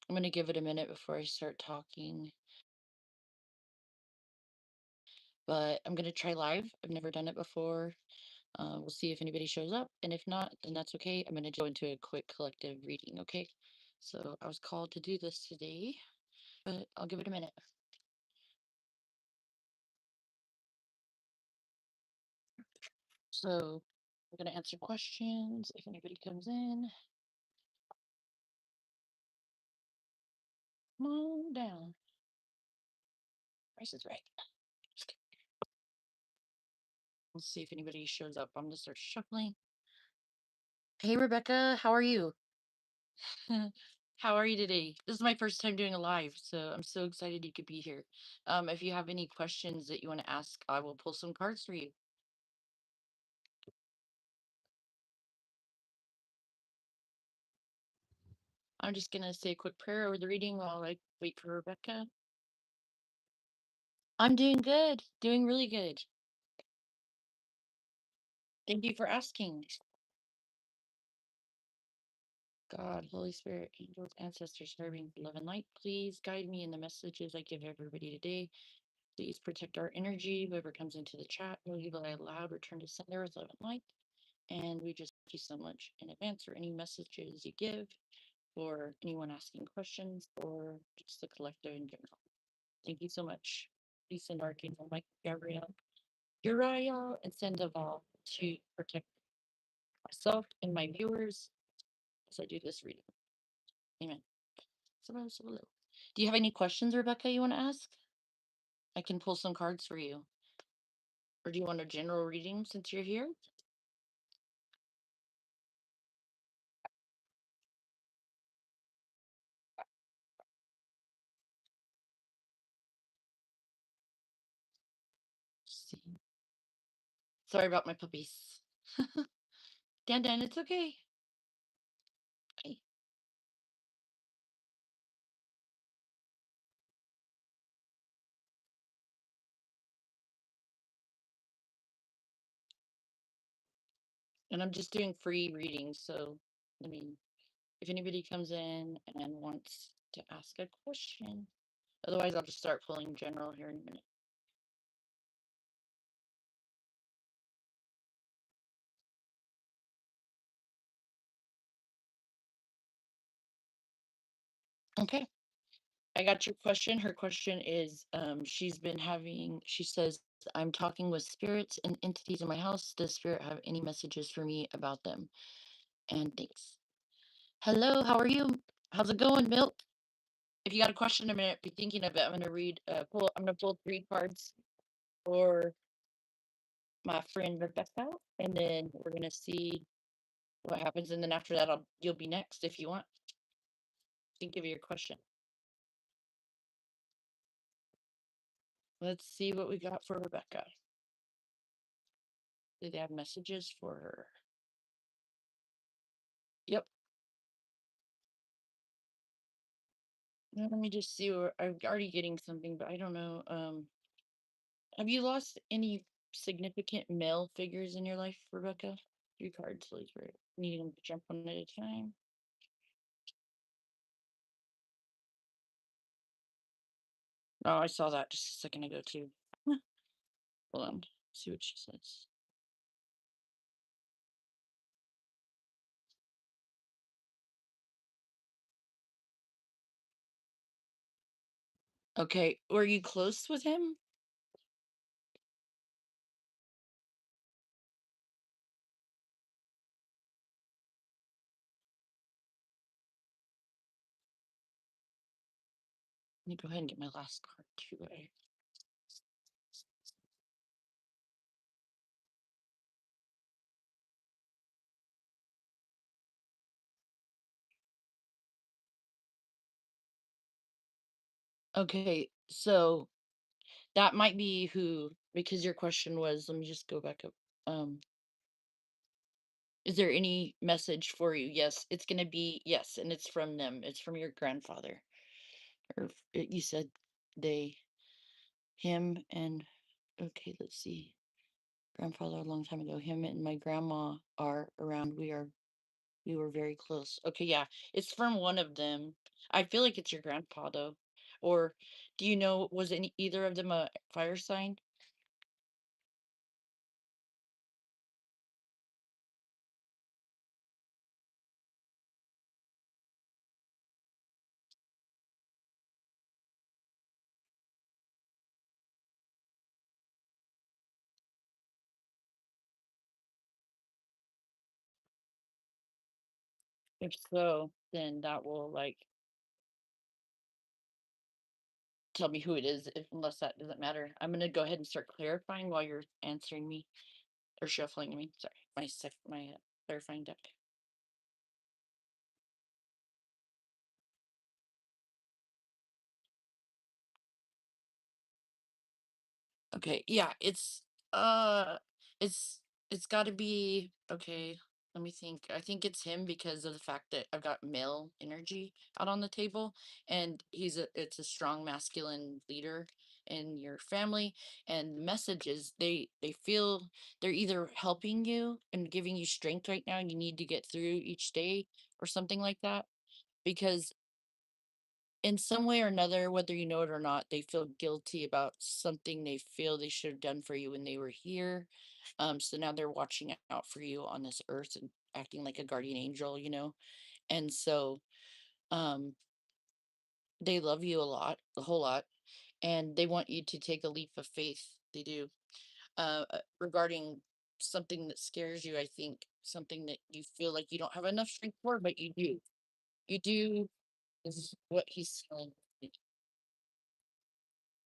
I'm going to give it a minute before I start talking, but I'm going to try live. I've never done it before. We'll see if anybody shows up, and if not, then that's okay. I'm going to go into a quick collective reading, okay? So I was called to do this today, but I'll give it a minute. So I'm going to answer questions if anybody comes in. Come on down. Price is right. Let's see if anybody shows up. I'm going to start shuffling. Hey, Rebecca, how are you? How are you today? This is my first time doing a live, so I'm so excited you could be here. If you have any questions that you want to ask, I will pull some cards for you. I'm just gonna say a quick prayer over the reading while I wait for Rebecca. I'm doing good, doing really good. Thank you for asking. God, Holy Spirit, angels, ancestors, serving love and light, please guide me in the messages I give everybody today. Please protect our energy. Whoever comes into the chat, will you let loud return to sender with love and light. And we just thank you so much in advance for any messages you give, for anyone asking questions, or just the collective in general. Thank you so much. Please send Archangel Mike, Gabriel, Uriel, and Sandoval to protect myself and my viewers as I do this reading. Amen. Do you have any questions, Rebecca, you want to ask? I can pull some cards for you. Or do you want a general reading since you're here? Let's see. Sorry about my puppies. Dan, it's okay. Okay. And I'm just doing free readings, so I mean, if anybody comes in and wants to ask a question, otherwise I'll just start pulling general here in a minute. Okay, I got your question. Her question is, she says, I'm talking with spirits and entities in my house. Does spirit have any messages for me about them? And thanks. Hello, how are you? How's it going, Milk? If you got a question in a minute, be thinking of it. I'm gonna pull 3 cards for my friend Rebecca, and then we're gonna see what happens. And then after that, you'll be next if you want. Think of your question. Let's see what we got for Rebecca. Do they have messages for her? Yep. Now, let me just see where I'm already getting something, but I don't know. Have you lost any significant male figures in your life, Rebecca? 3 cards, please. We're needing them to jump one at a time. Oh, I saw that just a second ago too. Hold on. See what she says. Okay, were you close with him? Let me go ahead and get my last card too. Okay, so that might be who, because your question was, let me just go back up. Is there any message for you? Yes, it's going to be yes, and it's from them. It's from your grandfather. Or you said they, him, and okay, let's see. Grandfather a long time ago. Him and my grandma are around. We are We were very close. Okay, yeah. It's from one of them. I feel like it's your grandpa though. Or do you know was any either of them a fire sign? If so, then that will like tell me who it is, if, unless that doesn't matter. I'm gonna go ahead and start clarifying while you're answering me or shuffling me. Sorry, my clarifying deck. Okay, yeah, uh it's it's got to be okay. Let me think. I think it's him because of the fact that I've got male energy out on the table, and it's a strong masculine leader in your family, and messages they feel they're either helping you and giving you strength right now and you need to get through each day or something like that, because in some way or another, whether you know it or not, they feel guilty about something they feel they should have done for you when they were here. So now they're watching out for you on this earth and acting like a guardian angel, And so um, they love you a lot, a whole lot, and they want you to take a leap of faith. They do. Regarding something that scares you, I think something that you feel like you don't have enough strength for, but you do. You do is what he's telling me.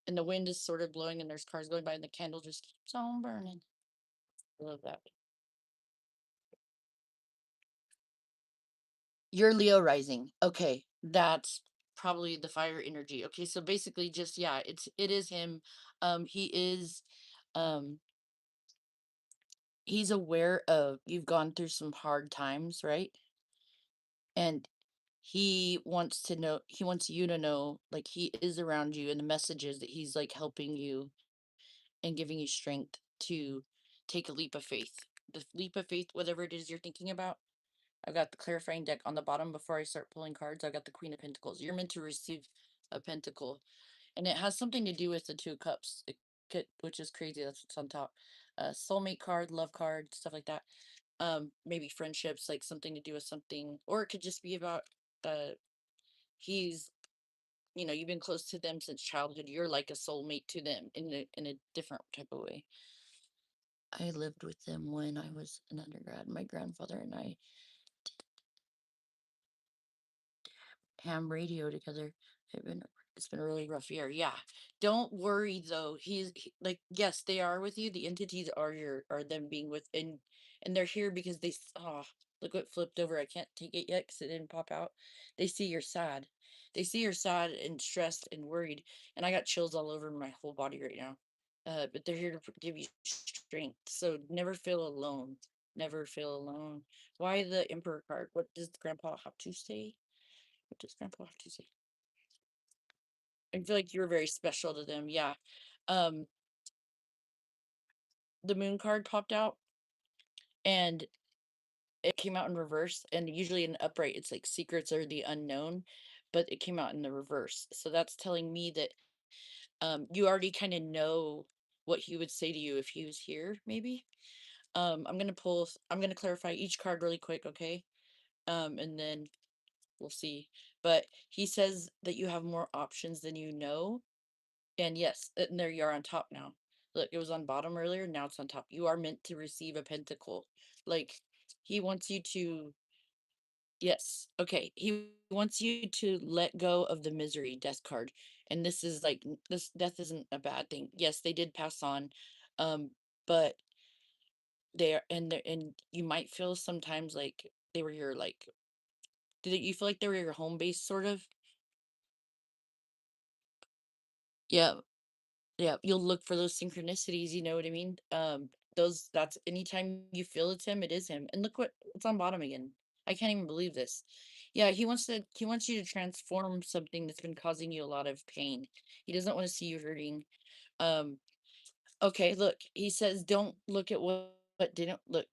And the wind is sort of blowing and there's cars going by and the candle just keeps on burning. I love that. You're Leo rising. Okay, that's probably the fire energy. Okay, so basically just yeah, it is him. He is um he's aware of you've gone through some hard times, right? And he wants you to know like he is around you and the messages that he's like helping you and giving you strength to take a leap of faith. The leap of faith, whatever it is you're thinking about. I've got the clarifying deck on the bottom before I start pulling cards. I've got the Queen of Pentacles. You're meant to receive a pentacle, and it has something to do with the Two of Cups, which is crazy. That's what's on top. Soulmate card, love card, stuff like that. Maybe friendships, like something to do with something, or it could just be about uh, he's you've been close to them since childhood. You're like a soulmate to them in a different type of way. I lived with them when I was an undergrad. My grandfather and I ham radio together. It been it's been a really rough year. Yeah. Don't worry though. Like yes, they are with you. The entities are them being with and they're here because look what flipped over. I can't take it yet because it didn't pop out. They see you're sad. They see you're sad and stressed and worried. And I got chills all over my whole body right now. But they're here to give you strength. So never feel alone. Never feel alone. Why the Emperor card? What does Grandpa have to say? What does Grandpa have to say? I feel like you're very special to them. Yeah. Um, the moon card popped out and it came out in reverse. And usually in upright, it's like secrets are the unknown, but it came out in the reverse. So that's telling me that you already kind of know what he would say to you if he was here, maybe. I'm gonna clarify each card really quick, okay? And then we'll see. But he says that you have more options than you know. And yes, and there you are on top now. Look, it was on bottom earlier, now it's on top. You are meant to receive a pentacle. Like he wants you to yes. Okay. He wants you to let go of the misery death card. And this is like this death isn't a bad thing. Yes, they did pass on. But and you might feel sometimes like they were your like did you feel like they were your home base sort of? Yeah. Yeah, you'll look for those synchronicities, you know what I mean? That's anytime you feel it's him, it is him. And look what it's on bottom again. I can't even believe this. Yeah, he wants you to transform something that's been causing you a lot of pain. He doesn't want to see you hurting. Um, okay, look, he says don't look at what didn't look.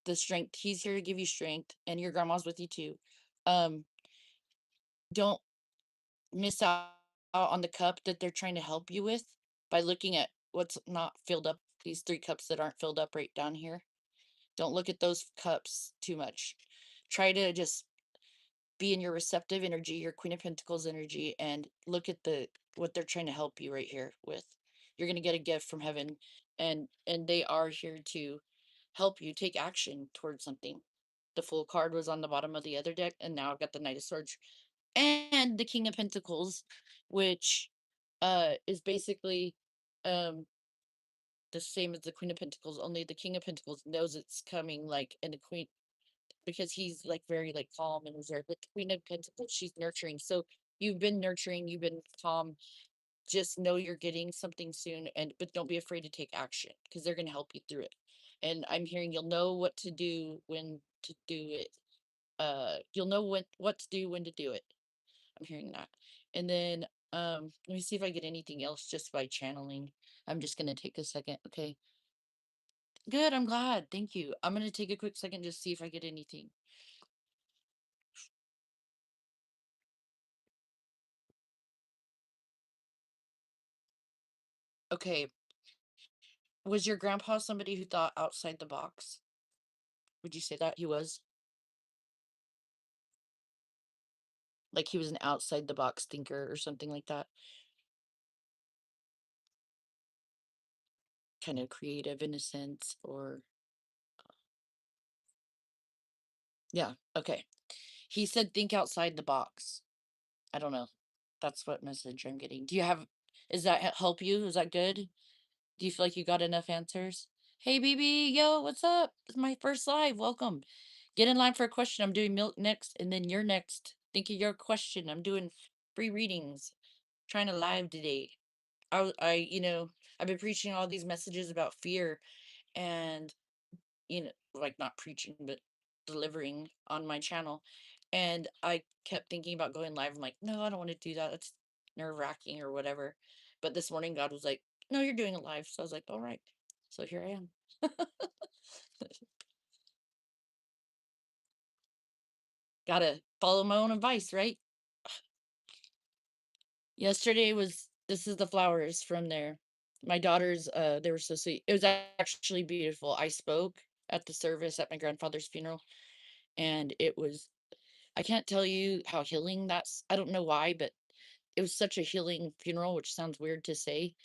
the strength. He's here to give you strength, and your grandma's with you too. Um, don't miss out on the cup that they're trying to help you with by looking at what's not filled up. These 3 cups that aren't filled up right down here. Don't look at those cups too much. Try to just be in your receptive energy, your Queen of Pentacles energy, and look at the what they're trying to help you right here with. You're gonna get a gift from heaven, and they are here to help you take action towards something. The Fool card was on the bottom of the other deck, and now I've got the Knight of Swords and the King of Pentacles, which is basically um the same as the Queen of Pentacles, only the King of Pentacles knows it's coming, like, and the Queen, because he's like very like calm and reserved. But the Queen of Pentacles, she's nurturing. So you've been nurturing, you've been calm. Just know you're getting something soon, and but don't be afraid to take action because they're gonna help you through it. And I'm hearing you'll know what to do when to do it. You'll know what to do when to do it. I'm hearing that. And then let me see if I get anything else just by channeling. I'm just gonna take a second. Okay. Good, I'm glad. Thank you. I'm gonna take a quick second just see if I get anything. Okay. Was your grandpa somebody who thought outside the box? Would you say that he was? Like he was an outside the box thinker or something like that? Kind of creative in a sense, or yeah, okay. He said think outside the box. I don't know. That's what message I'm getting. Do you have, is that help you? Is that good? Do you feel like you got enough answers? Hey, BB, yo, what's up? It's my first live. Welcome. Get in line for a question. I'm doing milk next, and then you're next. Think of your question. I'm doing free readings. Trying to live today. I've been preaching all these messages about fear, and like not preaching, but delivering on my channel. And I kept thinking about going live. I'm like, no, I don't want to do that. That's nerve wracking or whatever. But this morning, God was like, no, you're doing it live. So I was like, all right. So here I am. Gotta follow my own advice, right? Yesterday was, this is the flowers from there. My daughters, they were so sweet. It was actually beautiful. I spoke at the service at my grandfather's funeral, and it was, I can't tell you how healing that's, I don't know why, but it was such a healing funeral, which sounds weird to say,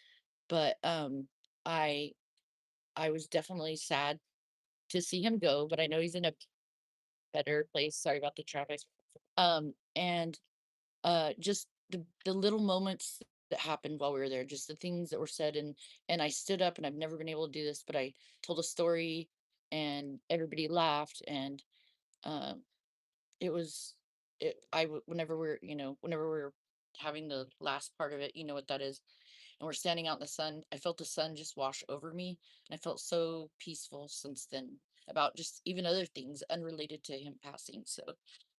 but I I was definitely sad to see him go, but I know he's in a better place. Sorry about the traffic. And just the little moments that happened while we were there, just the things that were said, and I stood up, and I've never been able to do this, but I told a story, and everybody laughed, and um it was whenever we're having the last part of it, you know what that is, and we're standing out in the sun, I felt the sun just wash over me, and I felt so peaceful since then about just even other things unrelated to him passing. So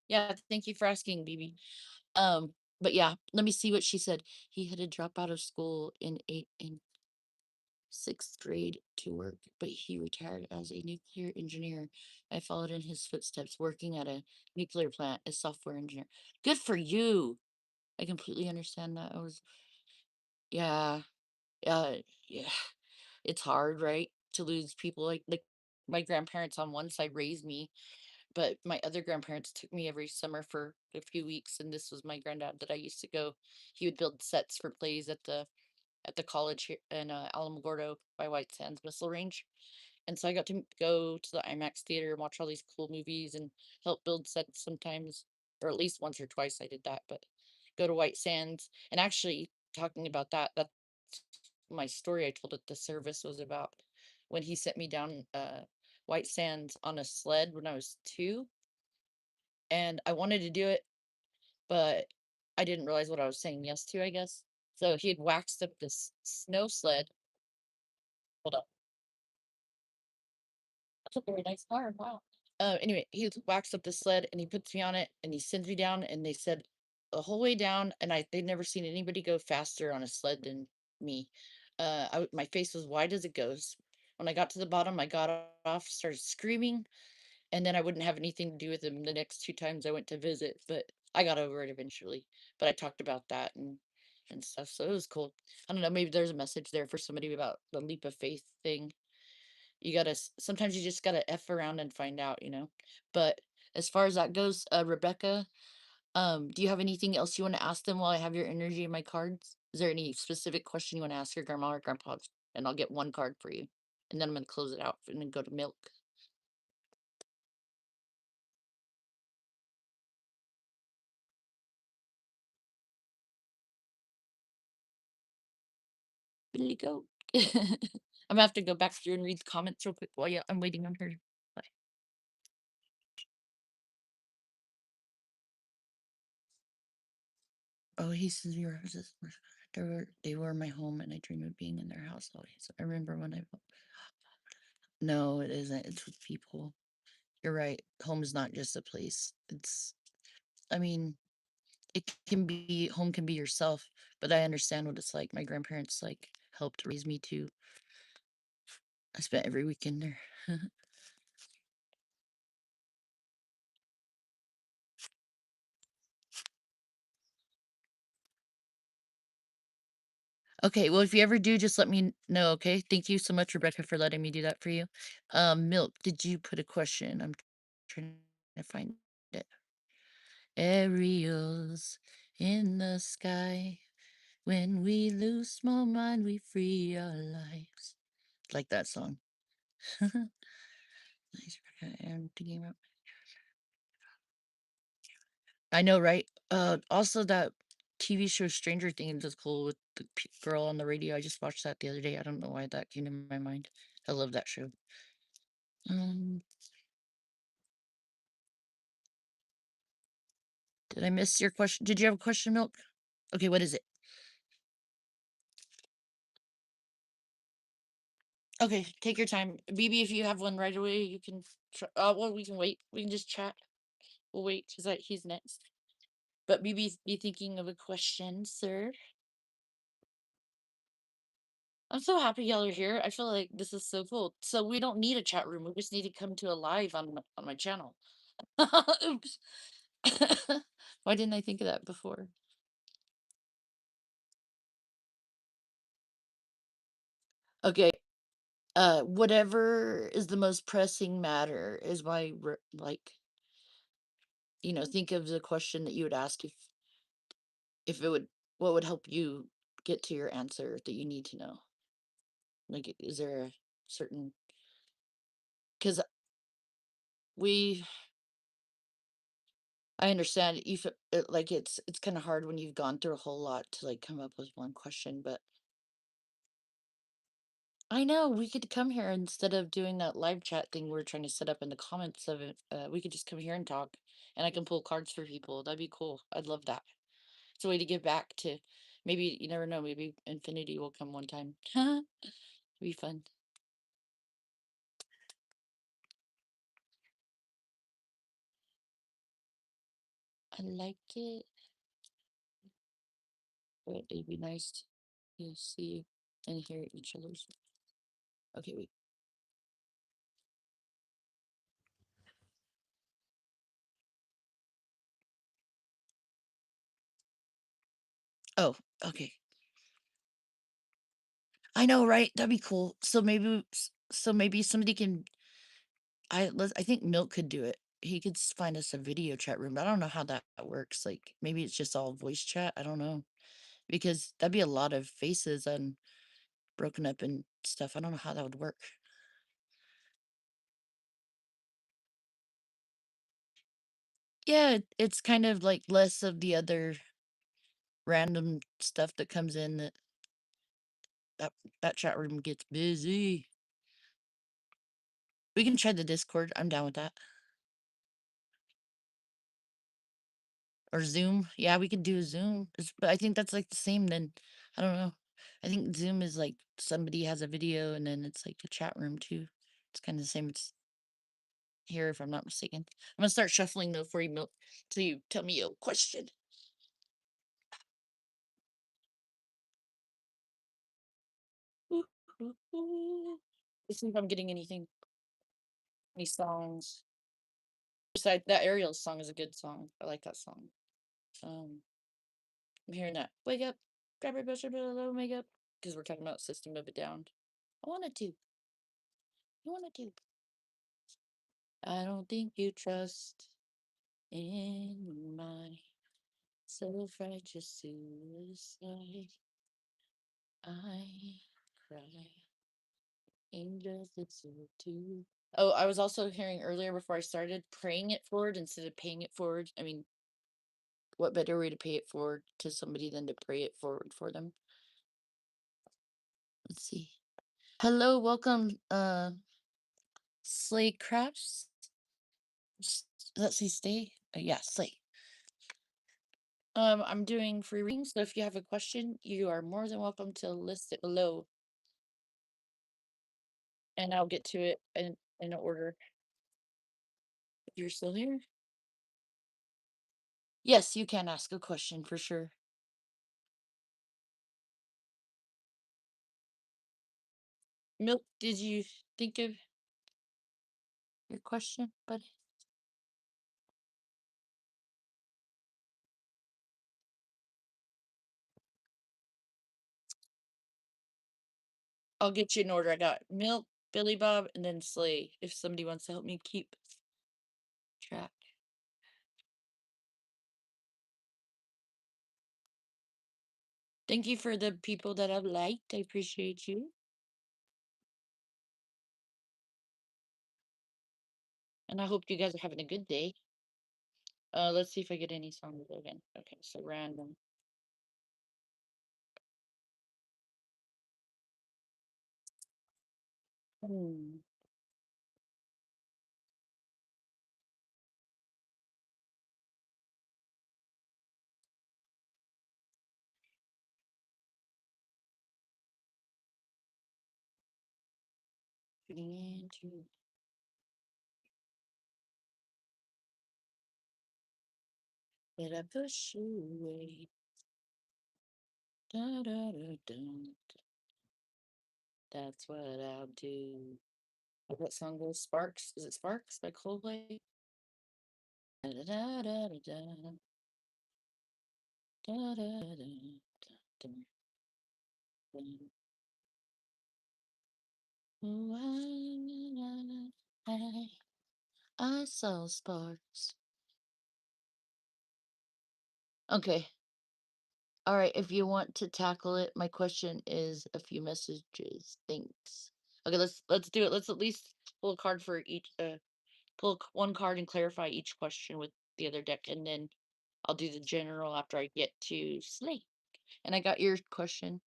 yeah, thank you for asking, BB. But yeah, let me see what she said. He had to drop out of school in 6th grade to work, but he retired as a nuclear engineer. I followed in his footsteps, working at a nuclear plant as software engineer. Good for you. I completely understand that. Yeah, uh, yeah. It's hard, right, to lose people like my grandparents on one side raised me, but my other grandparents took me every summer for a few weeks, and this was my granddad that I used to go. He would build sets for plays at the college here in Alamogordo by White Sands Missile Range. And so I got to go to the IMAX theater and watch all these cool movies and help build sets sometimes, or at least once or twice I did that. But go to White Sands, and actually talking about that, that's my story I told at the service was about when he sent me down White Sands on a sled when I was 2, and I wanted to do it, but I didn't realize what I was saying yes to, I guess. So he had waxed up this snow sled. Hold up. That's a very nice car. Wow. Anyway, he waxed up the sled, and he puts me on it, and he sends me down, and they said the whole way down, and they'd never seen anybody go faster on a sled than me. My face was white as a ghost. When I got to the bottom, I got off, started screaming, and then I wouldn't have anything to do with him the next 2 times I went to visit, but I got over it eventually. But I talked about that and stuff, so it was cool. I don't know, maybe there's a message there for somebody about the leap of faith thing. You gotta sometimes you just gotta F around and find out, you know? But as far as that goes, Rebecca, do you have anything else you wanna ask them while I have your energy in my cards? Is there any specific question you wanna ask your grandma or grandpa? And I'll get 1 card for you, and then I'm gonna close it out and then go to milk. Billy goat. I'm gonna have to go back through and read the comments real quick while I'm waiting on her. Bye. Oh, he says your houses they were my home and I dream of being in their house always. I remember when I no, it isn't. It's with people. You're right. Home is not just a place. I mean, it can be, home can be yourself, but I understand what it's like. My grandparents like helped raise me too. I spent every weekend there. Okay, well, if you ever do, just let me know, okay? Thank you so much, Rebecca, for letting me do that for you. Milk, did you put a question? I'm trying to find it. Aerials in the sky. When we lose small mind, we free our lives. Like that song. Nice, Rebecca. I'm thinking about. I know, right? Also that TV show Stranger Things is cool with the girl on the radio. I just watched that the other day. I don't know why that came to my mind. I love that show. Um, did I miss your question? Did you have a question, Milk? Okay, what is it? Okay, take your time. BB, if you have one right away, you can well, we can wait. We can just chat. We'll wait because he's next. But BB, be thinking of a question, sir. I'm so happy y'all are here. I feel like this is so cool. So we don't need a chat room. We just need to come to a live on my channel. Oops. Why didn't I think of that before? Okay. Whatever is the most pressing matter is my like, think of the question that you would ask if it would what would help you get to your answer that you need to know. Like, is there a certain because we I understand if like it's kind of hard when you've gone through a whole lot to like come up with one question, but I know we could come here instead of doing that live chat thing we're trying to set up in the comments of it. We could just come here and talk, and I can pull cards for people. That'd be cool. I'd love that. It's a way to give back to. Maybe you never know. Maybe infinity will come one time. It'd be fun. I like it, but it'd be nice to see and hear each other's. Okay, wait. Oh, okay. I know, right? That'd be cool. So maybe somebody can. I think Milk could do it. He could find us a video chat room. I don't know how that works. Like maybe it's just all voice chat. I don't know because that'd be a lot of faces and broken up and stuff. I don't know how that would work. Yeah, it's kind of like less of the other random stuff that comes in that that chat room gets busy. We can try the Discord. I'm down with that. Or Zoom. Yeah, we could do a Zoom. But I think that's like the same then. I don't know. I think Zoom is like somebody has a video and then it's like a chat room too. It's kind of the same. It's here if I'm not mistaken. I'm gonna start shuffling though for you Milk till you tell me a question. Let's see if I'm getting anything. Any songs. Besides that Ariel song is a good song. I like that song. Um, I'm hearing that. Wake up, grab your brush, below, wake up. Because we're talking about System of a Down. I wanted to. I wanted to. I don't think you trust in my self-righteous suicide. I cry. Angels listen too. Oh, I was also hearing earlier before I started praying it forward instead of paying it forward. I mean, what better way to pay it forward to somebody than to pray it forward for them? Let's see. Hello, welcome, Slay Crafts. Let's see, stay. Yeah, Slay. I'm doing free readings, so if you have a question, you are more than welcome to list it below, and I'll get to it in order. If you're still here, yes, you can ask a question for sure. Milk, did you think of your question, buddy? I'll get you in order. I got Milk, Billy Bob, and then Slay. If somebody wants to help me keep track. Thank you for the people that have liked. I appreciate you. And I hope you guys are having a good day. Let's see if I get any songs again. Okay, so random. Hmm. Getting into that I push you away. Da, da, da, da. That's what I'll do. What song goes? Sparks? Is it Sparks by Coldplay? Da, da, da, da, da, da. Da, da, da, da, da, da. Ooh, I saw sparks. Okay. All right. If you want to tackle it, my question is a few messages. Thanks. Okay, let's do it. Let's at least pull a card for each. Pull one card and clarify each question with the other deck, and then I'll do the general after I get to Slay. And I got your question.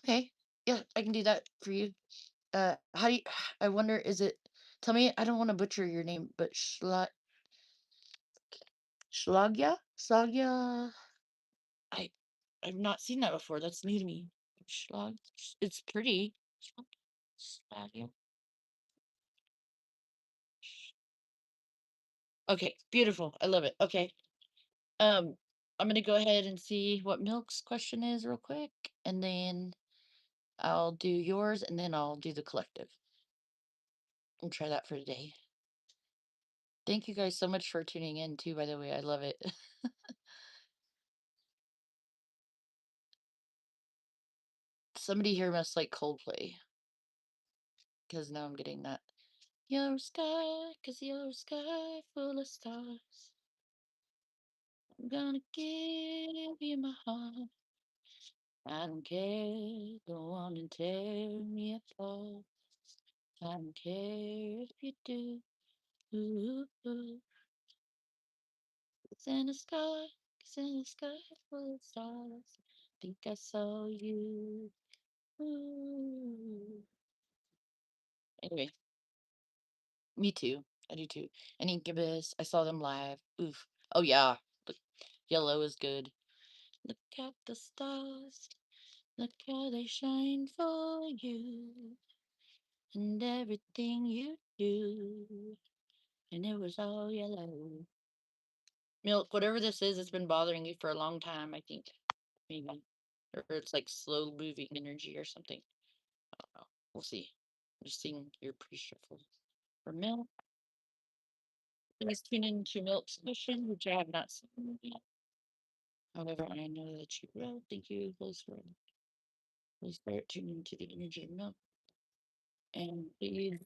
Okay. Yeah, I can do that for you. How do you, I wonder, is it, tell me, I don't want to butcher your name, but Shlagya? Slagya? I, I've not seen that before. That's new to me. Schlag, it's pretty. Slagya. Okay, beautiful. I love it. Okay. Um, I'm gonna go ahead and see what Milk's question is real quick, and then I'll do yours, and then I'll do the collective. I'll try that for today. Thank you guys so much for tuning in too, by the way. I love it. Somebody here must like Coldplay, because now I'm getting that. Your sky, cause your sky full of stars. I'm gonna give you my heart. I don't care, go on and tear me apart. I don't care if you do. Ooh, ooh. It's in the sky, it's in the sky full of stars. Think I saw you. Ooh. Anyway, me too. I do too. And Incubus, I saw them live. Oof. Oh yeah. Look, Yellow is good. Look at the stars. Look how they shine for you. And everything you do. And it was all yellow. Milk, whatever this is, it's been bothering you for a long time, I think. Maybe. or it's like slow moving energy or something. I don't know. We'll see. I'm just seeing you're pretty shuffled. For milk, please tune into Milk's mission, which I have not seen yet. However, I know that you will. Thank you, Holy Spirit. Holy Spirit, tune into the energy of milk. And please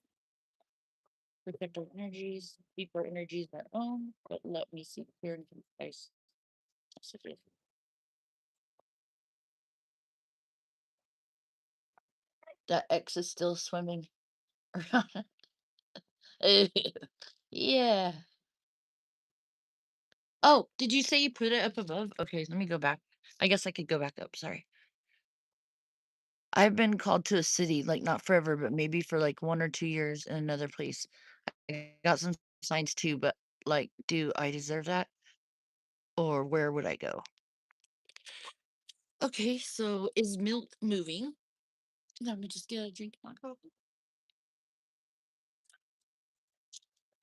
protect our energies, keep our energies our own, but let me see clear and concise messages. That X is still swimming around. Yeah. Oh, did you say you put it up above? Okay, let me go back. I guess I could go back up. Sorry. I've been called to a city, like not forever, but maybe for like 1 or 2 years in another place. I got some signs too, but like, do I deserve that? Or where would I go? Okay, so is milk moving? Let me just get a drink of my coffee.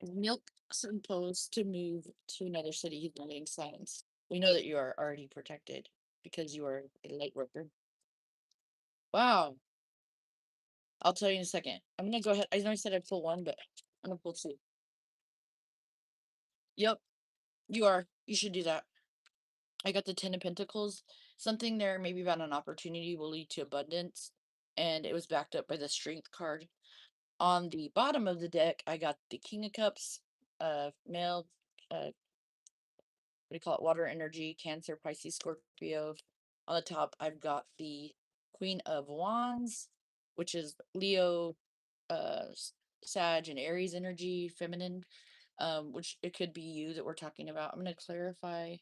Is milk supposed to move to another city? He's not getting signs. We know that you are already protected because you are a light worker. Wow. I'll tell you in a second. I'm gonna go ahead. I know I said I'd pull one, but I'm gonna pull two. Yep, you are. You should do that. I got the Ten of Pentacles. Something there, maybe about an opportunity, will lead to abundance. And it was backed up by the Strength card. On the bottom of the deck, I got the King of Cups, male, what do you call it? Water energy, Cancer, Pisces, Scorpio. On the top, I've got the Queen of Wands, which is Leo, Sag, and Aries energy, feminine, which it could be you that we're talking about. I'm going to clarify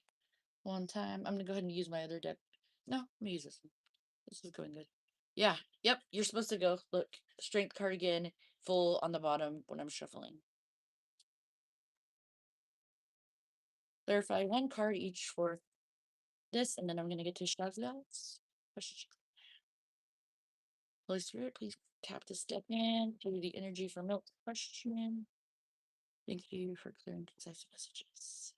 one time. I'm going to go ahead and use my other deck. No, I'm going to use this one. This is going good. Yeah, yep, you're supposed to go. Look, Strength card again, full on the bottom when I'm shuffling. Clarify one card each for this, and then I'm going to get to Shazgal's question. Holy Spirit, please tap this deck in, do the energy for milk question. Thank you for clear and concise messages.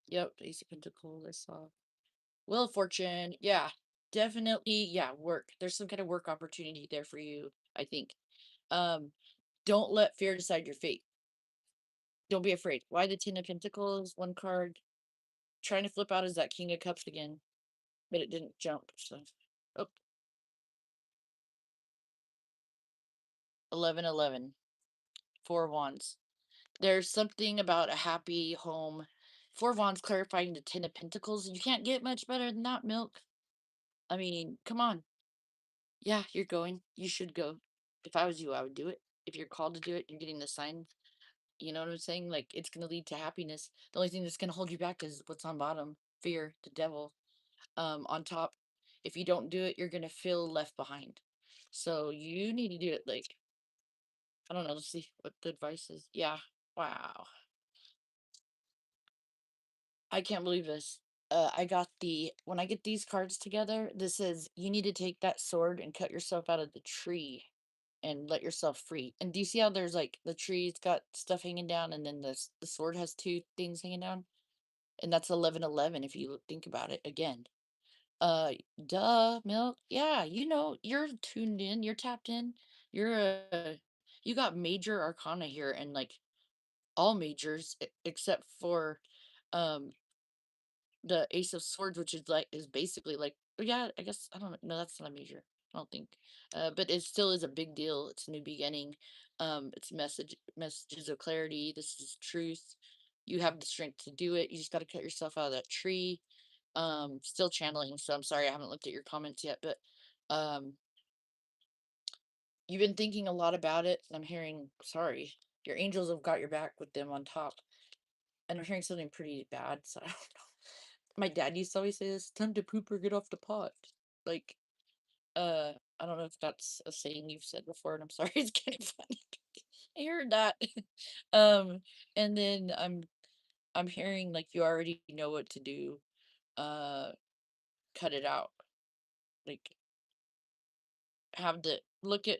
Yep, Ace of Pentacles, I saw. Wheel of Fortune, yeah, definitely, yeah, work. There's some kind of work opportunity there for you, I think. Um, don't let fear decide your fate. Don't be afraid. Why the Ten of Pentacles? One card. Trying to flip out is that King of Cups again, but it didn't jump. So, oh, 11, 11. Four of Wands. There's something about a happy home. Four of Wands clarifying the Ten of Pentacles. You can't get much better than that, Milk. I mean, come on. Yeah, you're going. You should go. If I was you, I would do it. If you're called to do it, you're getting the sign. You know what I'm saying? Like, it's going to lead to happiness. The only thing that's going to hold you back is what's on bottom, fear, the devil. On top, if you don't do it, you're going to feel left behind. So you need to do it. Like, I don't know. Let's see what the advice is. Yeah. Wow. I can't believe this. I got when I get these cards together, this says you need to take that sword and cut yourself out of the tree and let yourself free. And do you see how there's like the tree's got stuff hanging down and then the sword has two things hanging down? And that's 11, 11 if you think about it again. Uh Duh, Milk. Yeah, you're tuned in, you're tapped in. You're you got major arcana here and like all majors except for um the Ace of Swords, which is basically like, yeah, I guess I don't know. That's not a major. I don't think, but it still is a big deal. It's a new beginning. It's messages of clarity. This is truth. You have the strength to do it. You just got to cut yourself out of that tree. Still channeling. So I'm sorry I haven't looked at your comments yet, but um, you've been thinking a lot about it. I'm hearing. Sorry, your angels have got your back with them on top, and I'm hearing something pretty bad. So I don't know. My dad used to always say this, time to poop or get off the pot. Like, I don't know if that's a saying you've said before, and I'm sorry, it's kind of funny. I heard that. um, and then I'm hearing like you already know what to do. Uh, cut it out. Like, have the look at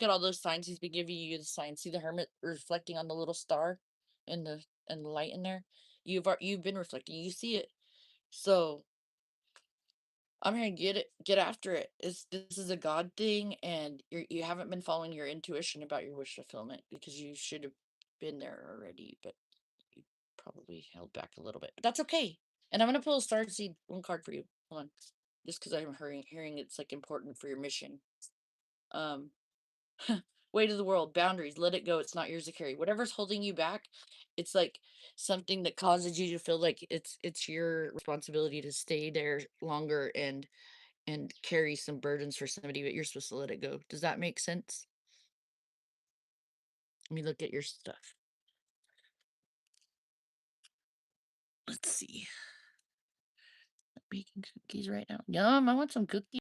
all those signs he's been giving you. The signs. See the hermit reflecting on the little star, and the light in there. You've been reflecting. You see it. So I'm gonna get after it. This is a God thing, and you haven't been following your intuition about your wish fulfillment because you should have been there already, but you probably held back a little bit. But that's okay. And I'm gonna pull a star seed one card for you. Hold on. Just because I'm hearing it's like important for your mission. Um Weight of the world, boundaries, let it go. It's not yours to carry. Whatever's holding you back, it's like something that causes you to feel like it's your responsibility to stay there longer and carry some burdens for somebody, but you're supposed to let it go. Does that make sense? Let me look at your stuff. Let's see. Baking cookies right now. Yum, I want some cookies.